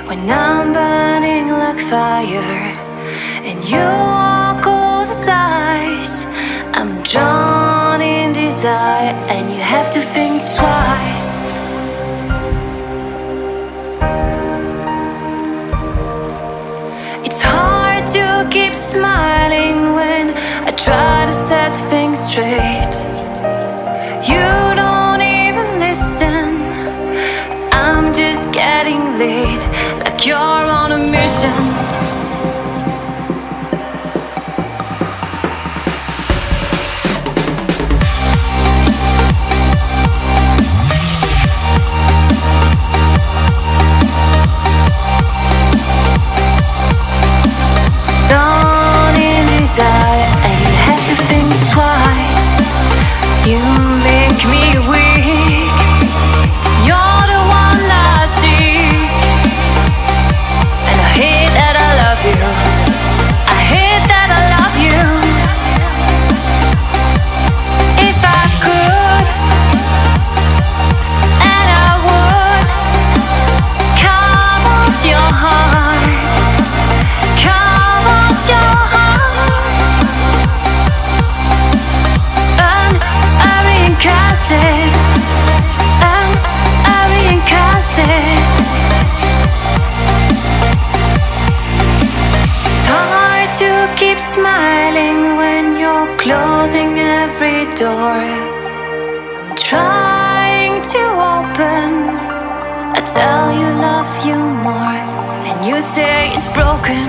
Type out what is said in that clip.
when I'm burning like fire and you walk all the sides. I'm drawn in desire and you have to think twice. It's hard to keep smiling when I try to set things straight. You don't even listen. I'm just getting late, like you're on a mission. Drawn in desire, and you have to think twice. You make me weak. You're the one I seek, and I hate that I love you. I hate that I love you. If I could, and I would, carve out your heart, carve out your heart, and I reincarnate it. It's hard to keep smiling when you're closing every door. I'm trying to open. I tell you love you more, and you say it's broken.